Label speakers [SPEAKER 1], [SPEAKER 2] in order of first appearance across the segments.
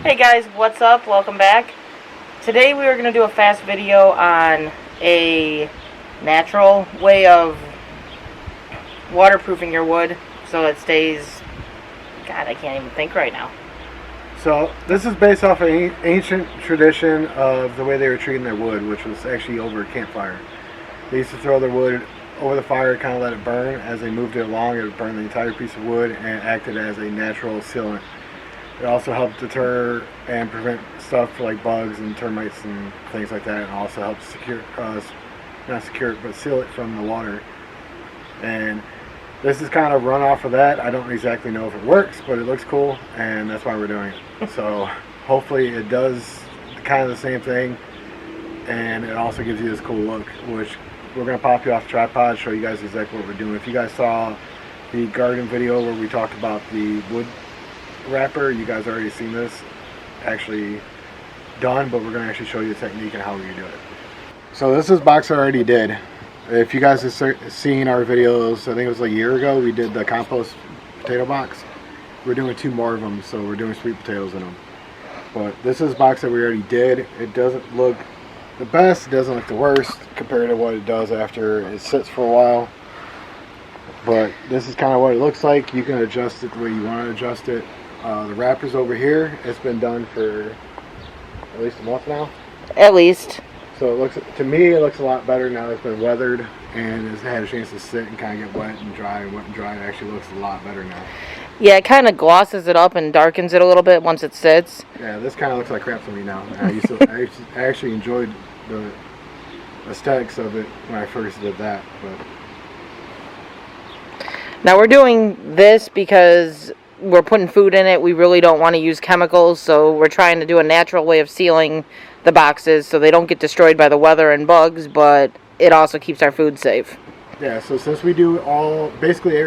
[SPEAKER 1] Hey guys, what's up? Welcome back. Today we are going to do a fast video on a natural way of waterproofing your wood so it stays... God, I can't even think right now.
[SPEAKER 2] So this is based off an ancient tradition of the way they were treating their wood, which was actually over a campfire. They used to throw their wood over the fire, kind of let it burn. As they moved it along, it would burn the entire piece of wood and acted as a natural sealant. It also helped deter and prevent stuff like bugs and termites and things like that, and also helps secure, not secure it, but seal it from the water. And this is kind of run off of that. I don't exactly know if it works, but it looks cool, and that's why we're doing it. So hopefully it does kind of the same thing, and it also gives you this cool look, which we're going to pop you off the tripod, show you guys exactly what we're doing. If you guys saw the garden video where we talked about the wood wrapper, you guys already seen this actually done, but we're going to actually show you the technique and how we do it. So this is box I already did. If you guys have seen our videos, I think it was like a year ago, we did the compost potato box. We're doing 2 more of them, so we're doing sweet potatoes in them. But this is a box that we already did. It doesn't look the best, it doesn't look the worst compared to what it does after it sits for a while. But this is kind of what it looks like. You can adjust it the way you want to adjust it. The wrapper's over here. It's been done for at least a month now.
[SPEAKER 1] At least.
[SPEAKER 2] So it looks, to me, it looks a lot better now that it's been weathered and it's had a chance to sit and kind of get wet and dry. And wet and dry, it actually looks a lot better now.
[SPEAKER 1] Yeah, it kind of glosses it up and darkens it a little bit once it sits.
[SPEAKER 2] Yeah, this kind of looks like crap to me now. I actually enjoyed the aesthetics of it when I first did that. But
[SPEAKER 1] now we're doing this because we're putting food in it. We really don't want to use chemicals, so we're trying to do a natural way of sealing the boxes so they don't get destroyed by the weather and bugs, but it also keeps our food safe.
[SPEAKER 2] Yeah, so since we do basically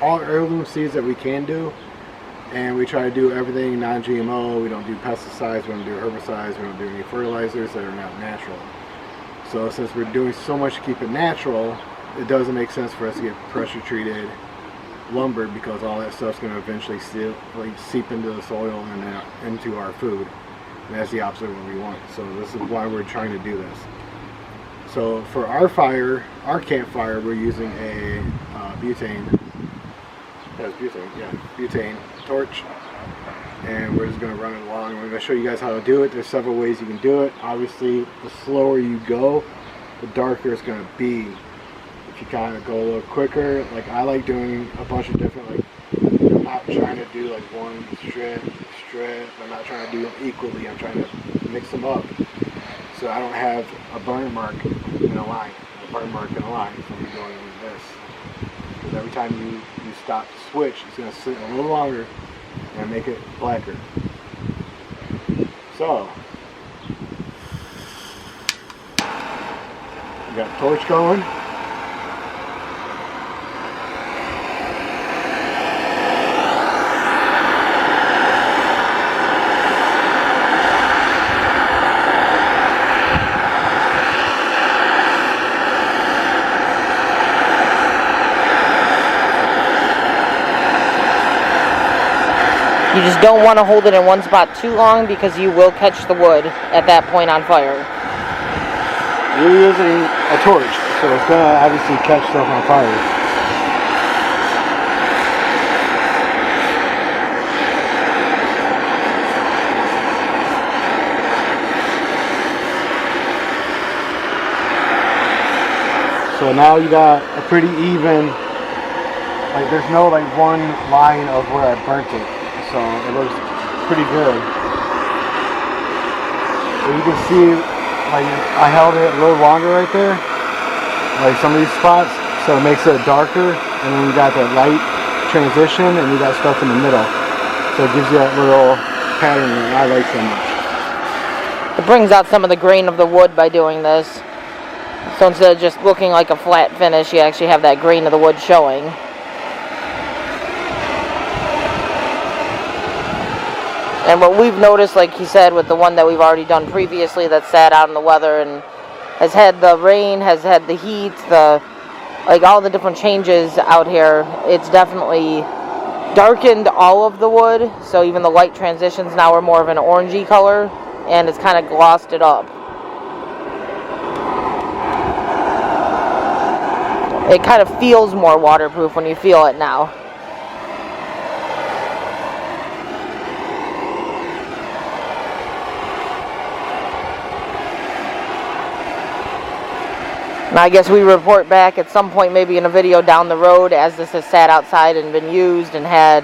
[SPEAKER 2] all heirloom seeds that we can do, and we try to do everything non-GMO, we don't do pesticides, we don't do herbicides, we don't do any fertilizers that are not natural. So since we're doing so much to keep it natural, it doesn't make sense for us to get pressure treated lumber, because all that stuff's going to eventually seep into the soil and into our food, and that's the opposite of what we want. So this is why we're trying to do this. So for our campfire, we're using a butane torch, and we're just going to run it along. We're going to show you guys how to do it. There's several ways you can do it. Obviously, the slower you go, the darker it's going to be. If you kind of go a little quicker, like I like doing a bunch of different, like I'm not trying to do like one strip, I'm not trying to do them equally, I'm trying to mix them up so I don't have a burn mark in a line, from me going with this. Because every time you stop to switch, it's going to sit a little longer and make it blacker. So, you got the torch going.
[SPEAKER 1] You just don't want to hold it in one spot too long because you will catch the wood at that point on fire.
[SPEAKER 2] You're using a torch, so it's going to obviously catch stuff on fire. So now you got a pretty even, like there's no like one line of where I burnt it. So it looks pretty good. So you can see, like I held it a little longer right there, like some of these spots, so it makes it darker, and then you got that light transition, and you got stuff in the middle. So it gives you that little pattern that I like so much.
[SPEAKER 1] It brings out some of the grain of the wood by doing this. So instead of just looking like a flat finish, you actually have that grain of the wood showing. And what we've noticed, like he said, with the one that we've already done previously that sat out in the weather and has had the rain, has had the heat, like all the different changes out here, it's definitely darkened all of the wood, so even the light transitions now are more of an orangey color, and it's kind of glossed it up. It kind of feels more waterproof when you feel it now. And I guess we report back at some point, maybe in a video down the road, as this has sat outside and been used and had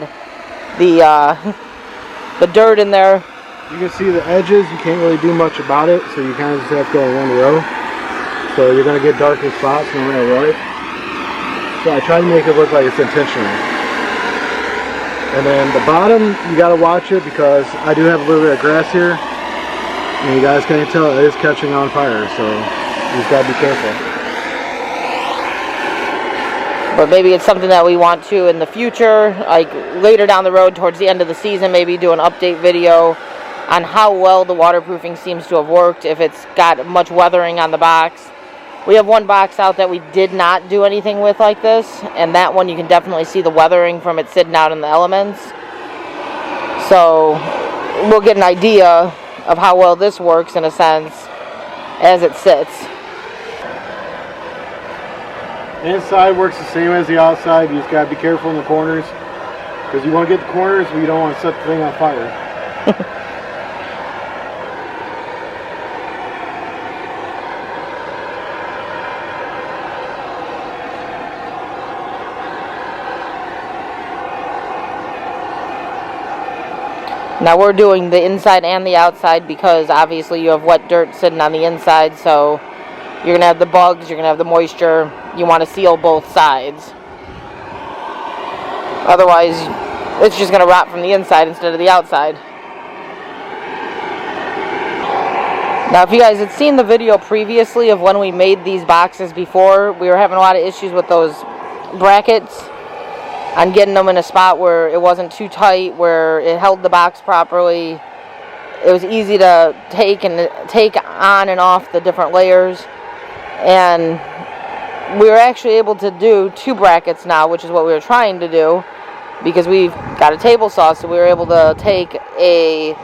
[SPEAKER 1] the dirt in there.
[SPEAKER 2] You can see the edges. You can't really do much about it, so you kind of just have to go in one row. So you're going to get darker spots no matter what. So I try to make it look like it's intentional. And then the bottom, you got to watch it because I do have a little bit of grass here. And you guys can't tell it is catching on fire, so you just got to be careful.
[SPEAKER 1] But maybe it's something that we want to in the future, like later down the road towards the end of the season, maybe do an update video on how well the waterproofing seems to have worked, if it's got much weathering on the box. We have one box out that we did not do anything with like this, and that one you can definitely see the weathering from it sitting out in the elements. So we'll get an idea of how well this works in a sense as it sits.
[SPEAKER 2] The inside works the same as the outside. You just got to be careful in the corners because you want to get the corners, but you don't want to set the thing on fire.
[SPEAKER 1] Now we're doing the inside and the outside because obviously you have wet dirt sitting on the inside, so you're going to have the bugs, you're going to have the moisture. You want to seal both sides. Otherwise, it's just going to rot from the inside instead of the outside. Now, if you guys had seen the video previously of when we made these boxes before, we were having a lot of issues with those brackets on getting them in a spot where it wasn't too tight, where it held the box properly. It was easy to take on and off the different layers. And we were actually able to do 2 brackets now, which is what we were trying to do, because we've got a table saw, so we were able to take a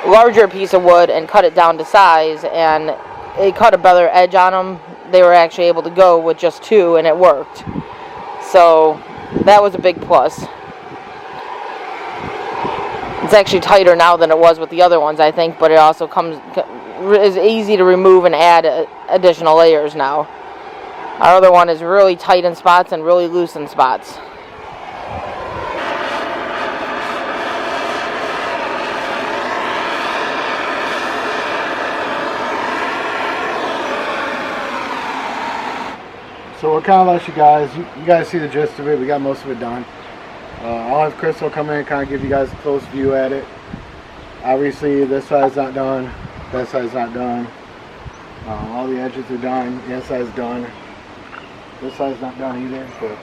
[SPEAKER 1] larger piece of wood and cut it down to size, and it cut a better edge on them. They were actually able to go with just 2, and it worked. So that was a big plus. It's actually tighter now than it was with the other ones, I think, but it also is easy to remove and add additional layers now. Our other one is really tight in spots and really loose in spots.
[SPEAKER 2] So we'll kind of let you guys, you guys see the gist of it. We got most of it done. I'll have Crystal come in and kind of give you guys a close view at it. Obviously this side's not done, that side's not done. All the edges are done, the inside's done. This side's not done either, but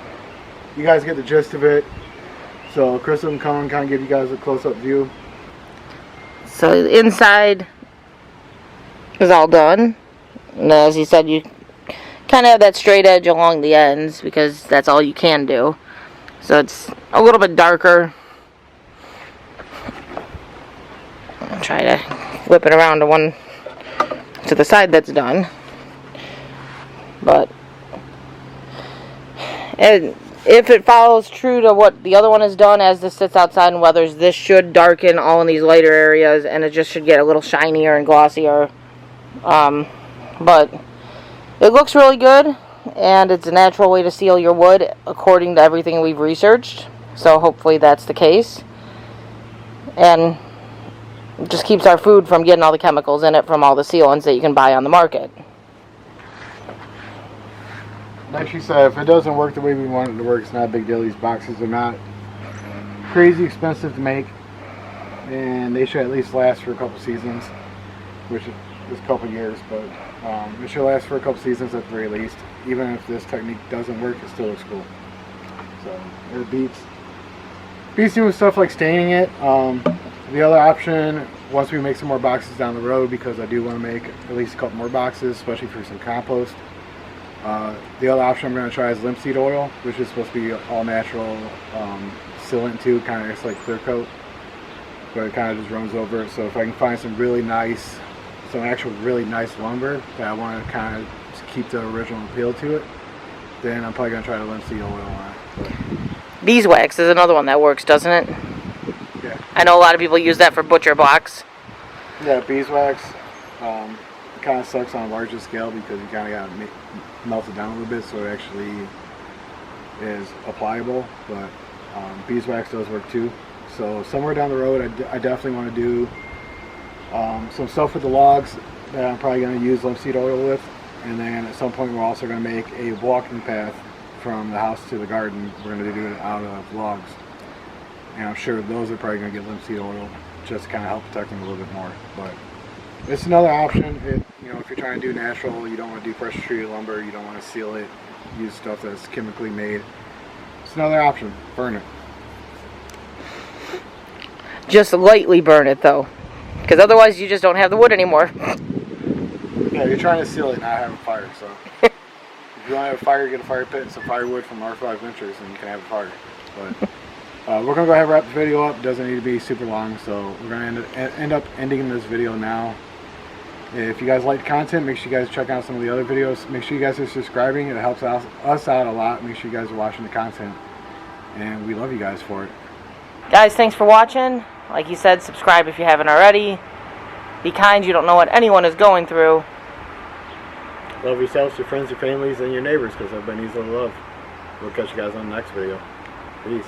[SPEAKER 2] you guys get the gist of it. So Crystal can come and kind of give you guys a close-up view.
[SPEAKER 1] So the inside is all done. And as you said, you kind of have that straight edge along the ends because that's all you can do. So it's a little bit darker. I'll try to flip it around to the side that's done. But if it follows true to what the other one has done, as this sits outside and weathers, this should darken all in these lighter areas, and it just should get a little shinier and glossier. But it looks really good, and it's a natural way to seal your wood according to everything we've researched. So hopefully that's the case. And it just keeps our food from getting all the chemicals in it from all the sealants that you can buy on the market.
[SPEAKER 2] Like she said, if it doesn't work the way we want it to work, it's not a big deal. These boxes are not crazy expensive to make, and they should at least last for a couple seasons, which is a couple years, but it should last for a couple seasons at the very least. Even if this technique doesn't work, it still looks cool. So it beats doing stuff like staining it. The other option, once we make some more boxes down the road, because I do want to make at least a couple more boxes, especially for some compost, The other option I'm going to try is linseed oil, which is supposed to be all natural sealant too, kind of just like clear coat, but it kind of just runs over it. So if I can find some actual really nice lumber that I want to kind of keep the original appeal to it, then I'm probably going to try the linseed oil on it. But,
[SPEAKER 1] beeswax is another one that works, doesn't it?
[SPEAKER 2] yeah.
[SPEAKER 1] I know a lot of people use that for butcher blocks.
[SPEAKER 2] Yeah, beeswax kind of sucks on a larger scale because you kind of got to melt it down a little bit so it actually is applicable, but beeswax does work too. So somewhere down the road I definitely want to do some stuff with the logs that I'm probably going to use linseed oil with, and then at some point we're also going to make a walking path from the house to the garden. We're going to do it out of logs, and I'm sure those are probably going to get linseed oil just to kind of help protect them a little bit more. But it's another option. If you're trying to do natural, you don't want to do pressure treated lumber, you don't want to seal it, use stuff that's chemically made. It's another option. Burn it.
[SPEAKER 1] Just lightly burn it though, because otherwise you just don't have the wood anymore.
[SPEAKER 2] Yeah, you're trying to seal it, not have a fire. So if you want to have a fire, get a fire pit and some firewood from R5 Ventures, and you can have a fire. But we're gonna go ahead and wrap the video up. It doesn't need to be super long, so we're gonna end up ending this video now. If you guys like the content, make sure you guys check out some of the other videos. Make sure you guys are subscribing. It helps us out a lot. Make sure you guys are watching the content, and we love you guys for it.
[SPEAKER 1] Guys, thanks for watching. Like you said, subscribe if you haven't already. Be kind, you don't know what anyone is going through.
[SPEAKER 2] Love yourselves, your friends, your families, and your neighbors, because everybody needs a little love. We'll catch you guys on the next video. Peace.